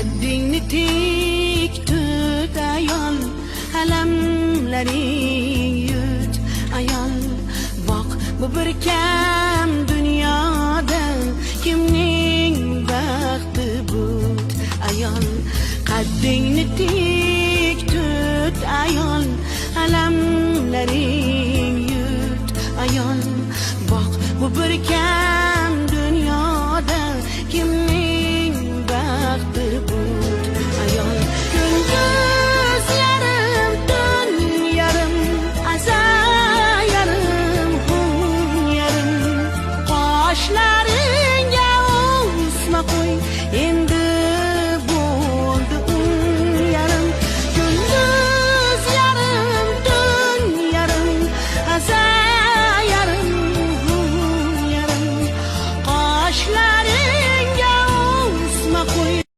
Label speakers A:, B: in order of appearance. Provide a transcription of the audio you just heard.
A: qaddingni tik tut ayol, alamlaring yut ayol. Boq, bu bir kam dunyoda kimning baxti but ayol. Qaddingni tik tut ayol, alamlaring yut ayol. Boq, bu bir kam dunyoda kimning baxti but